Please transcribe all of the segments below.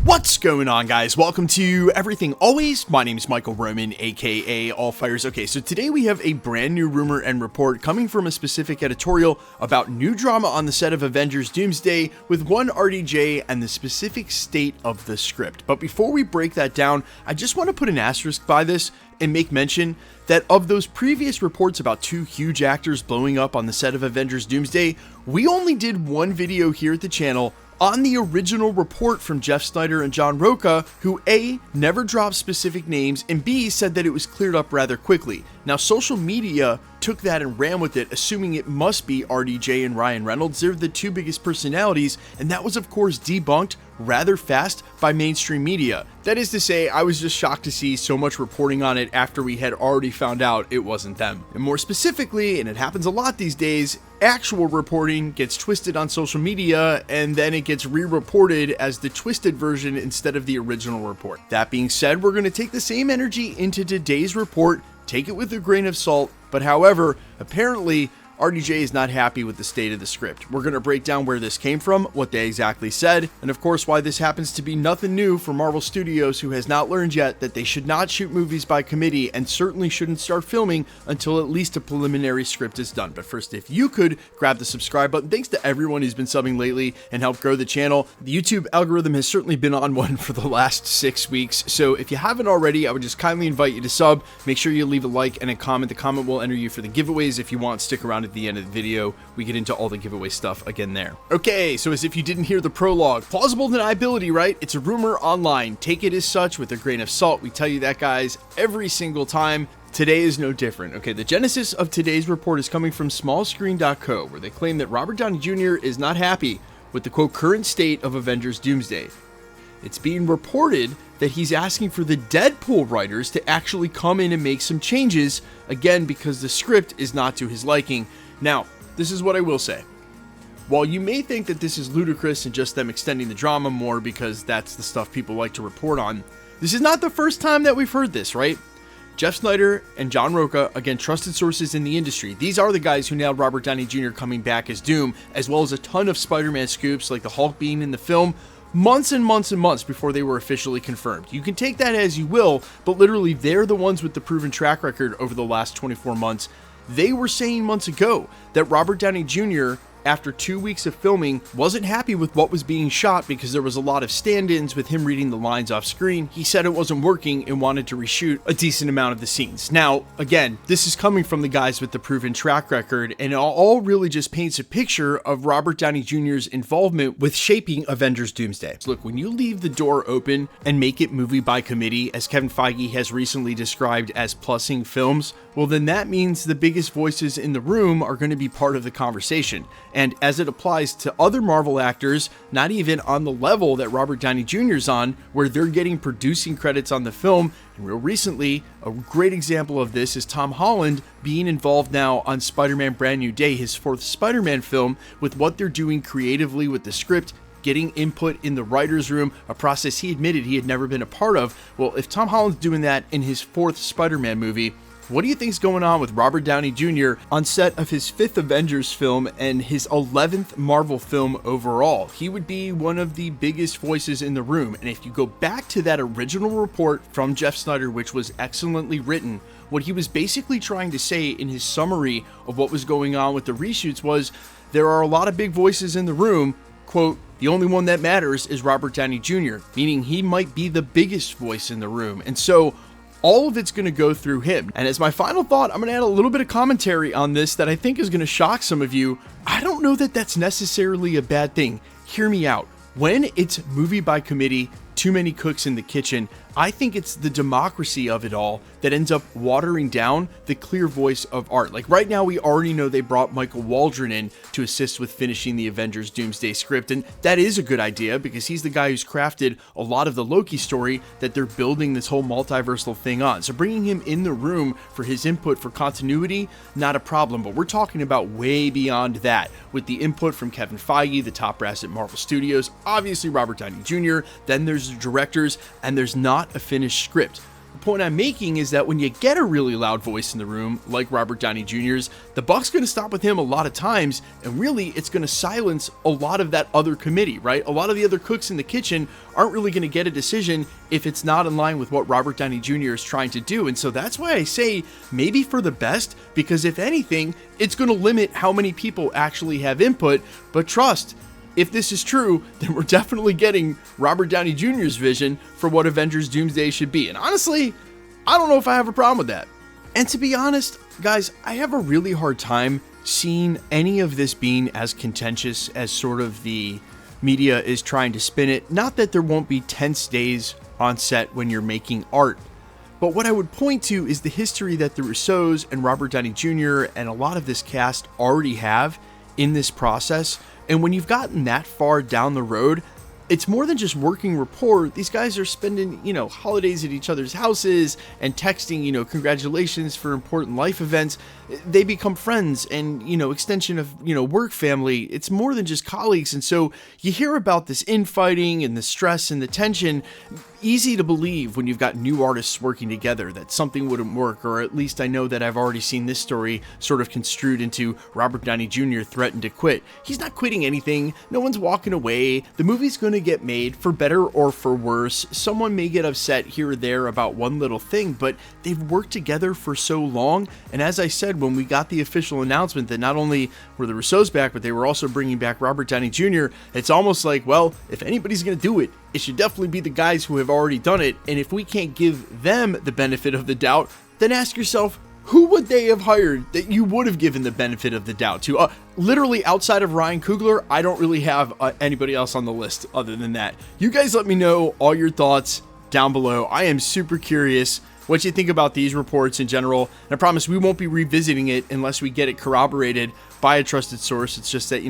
What's going on, guys? Welcome to Everything Always. My name is Michael Roman, aka All Fires. Okay, so today we have a brand new rumor and report coming from a specific editorial about new drama on the set of Avengers Doomsday with one RDJ and the specific state of the script. But before we break that down, I just want to put an asterisk by this and make mention that of those previous reports about two huge actors blowing up on the set of Avengers Doomsday, we only did one video here at the channel on the original report from Jeff Sneider and John Roca, who A, never dropped specific names, and B, said that it was cleared up rather quickly. Now, social media took that and ran with it, assuming it must be RDJ and Ryan Reynolds. They're the two biggest personalities, and that was, of course, debunked rather fast by mainstream media. That is to say, I was just shocked to see so much reporting on it after we had already found out it wasn't them. And more specifically, and it happens a lot these days, actual reporting gets twisted on social media and then it gets re-reported as the twisted version instead of the original report. That being said, we're going to take the same energy into today's report, take it with a grain of salt, but however, apparently RDJ is not happy with the state of the script. We're going to break down where this came from, what they exactly said, and of course why this happens to be nothing new for Marvel Studios, who has not learned yet that they should not shoot movies by committee and certainly shouldn't start filming until at least a preliminary script is done. But first, if you could grab the subscribe button. Thanks to everyone who's been subbing lately and helped grow the channel. The YouTube algorithm has certainly been on one for the last 6 weeks, so if you haven't already, I would just kindly invite you to sub. Make sure you leave a like and a comment. The comment will enter you for the giveaways. If you want, stick around at the end of the video. We get into all the giveaway stuff again there. Okay, so as if you didn't hear the prologue, plausible deniability, right? It's a rumor online. Take it as such with a grain of salt. We tell you that, guys, every single time. Today is no different. Okay, the genesis of today's report is coming from smallscreen.co, where they claim that Robert Downey Jr. is not happy with the quote current state of Avengers Doomsday. It's being reported that he's asking for the Deadpool writers to actually come in and make some changes, again because the script is not to his liking. Now, this is what I will say. While you may think that this is ludicrous and just them extending the drama more because that's the stuff people like to report on, this is not the first time that we've heard this, right? Jeff Sneider and John Roca, again, trusted sources in the industry. These are the guys who nailed Robert Downey Jr. coming back as Doom, as well as a ton of Spider-Man scoops like the Hulk being in the film, months and months and months before they were officially confirmed. You can take that as you will, but literally they're the ones with the proven track record over the last 24 months. They were saying months ago that Robert Downey Jr., after 2 weeks of filming, wasn't happy with what was being shot because there was a lot of stand-ins with him reading the lines off screen. He said it wasn't working and wanted to reshoot a decent amount of the scenes. Now, again, this is coming from the guys with the proven track record, and it all really just paints a picture of Robert Downey Jr.'s involvement with shaping Avengers Doomsday. Look, when you leave the door open and make it movie by committee, as Kevin Feige has recently described as plussing films, well then that means the biggest voices in the room are going to be part of the conversation. And as it applies to other Marvel actors, not even on the level that Robert Downey Jr. is on, where they're getting producing credits on the film. And real recently, a great example of this is Tom Holland being involved now on Spider-Man Brand New Day, his fourth Spider-Man film, with what they're doing creatively with the script, getting input in the writer's room, a process he admitted he had never been a part of. Well, if Tom Holland's doing that in his fourth Spider-Man movie, what do you think's going on with Robert Downey Jr. on set of his 5th Avengers film and his 11th Marvel film overall? He would be one of the biggest voices in the room. And if you go back to that original report from Jeff Sneider, which was excellently written, what he was basically trying to say in his summary of what was going on with the reshoots was, there are a lot of big voices in the room, quote, the only one that matters is Robert Downey Jr., meaning he might be the biggest voice in the room. And so all of it's going to go through him. And as my final thought, I'm going to add a little bit of commentary on this that I think is going to shock some of you. I don't know that that's necessarily a bad thing. Hear me out. When it's movie by committee, too many cooks in the kitchen, I think it's the democracy of it all that ends up watering down the clear voice of art. Like right now, we already know they brought Michael Waldron in to assist with finishing the Avengers Doomsday script, and that is a good idea because he's the guy who's crafted a lot of the Loki story that they're building this whole multiversal thing on. So bringing him in the room for his input for continuity, not a problem, but we're talking about way beyond that with the input from Kevin Feige, the top brass at Marvel Studios, obviously Robert Downey Jr., then there's the directors, and there's not a finished script. The point I'm making is that when you get a really loud voice in the room, like Robert Downey Jr.'s, the buck's going to stop with him a lot of times, and really it's going to silence a lot of that other committee, right? A lot of the other cooks in the kitchen aren't really going to get a decision if it's not in line with what Robert Downey Jr. is trying to do. And so that's why I say maybe for the best, because if anything, it's going to limit how many people actually have input. But trust, if this is true, then we're definitely getting Robert Downey Jr.'s vision for what Avengers Doomsday should be. And honestly, I don't know if I have a problem with that. And to be honest, guys, I have a really hard time seeing any of this being as contentious as sort of the media is trying to spin it. Not that there won't be tense days on set when you're making art, but what I would point to is the history that the Russos and Robert Downey Jr. and a lot of this cast already have in this process. And when you've gotten that far down the road, it's more than just working rapport. These guys are spending, holidays at each other's houses and texting, congratulations for important life events. They become friends and, extension of, work family. It's more than just colleagues. And so you hear about this infighting and the stress and the tension. Easy to believe when you've got new artists working together that something wouldn't work, or at least I know that I've already seen this story sort of construed into Robert Downey Jr. threatened to quit. He's not quitting anything. No one's walking away. The movie's going to get made, for better or for worse. Someone may get upset here or there about one little thing, but they've worked together for so long. And as I said, when we got the official announcement that not only were the Russos back, but they were also bringing back Robert Downey Jr., it's almost like, well, if anybody's going to do it, it should definitely be the guys who have already done it. And if we can't give them the benefit of the doubt, then ask yourself, who would they have hired that you would have given the benefit of the doubt to? Literally outside of Ryan Coogler, I don't really have anybody else on the list other than that. You guys let me know all your thoughts down below. I am super curious what you think about these reports in general. And I promise we won't be revisiting it unless we get it corroborated by a trusted source. It's just that,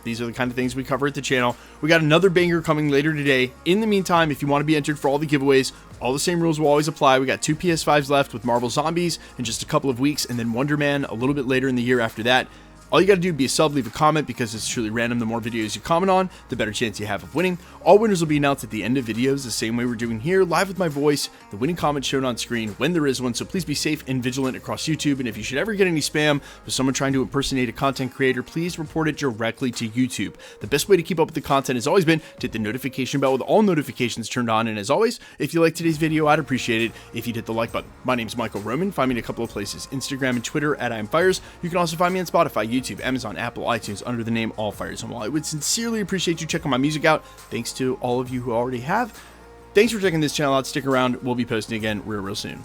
these are the kind of things we cover at the channel. We got another banger coming later today. In the meantime, if you want to be entered for all the giveaways, all the same rules will always apply. We got 2 PS5s left with Marvel Zombies in just a couple of weeks, and then Wonder Man a little bit later in the year after that. All you got to do is be a sub, leave a comment, because it's truly random. The more videos you comment on, the better chance you have of winning. All winners will be announced at the end of videos, the same way we're doing here, live with my voice, the winning comment shown on screen when there is one. So please be safe and vigilant across YouTube. And if you should ever get any spam with someone trying to impersonate a content creator, please report it directly to YouTube. The best way to keep up with the content has always been to hit the notification bell with all notifications turned on. And as always, if you like today's video, I'd appreciate it if you'd hit the like button. My name's Michael Roman. Find me in a couple of places, Instagram and Twitter at IamFires. You can also find me on Spotify, YouTube, Amazon, Apple, iTunes under the name All Fires. And while I would sincerely appreciate you checking my music out, thanks to all of you who already have, thanks for checking this channel out. Stick around. We'll be posting again real soon.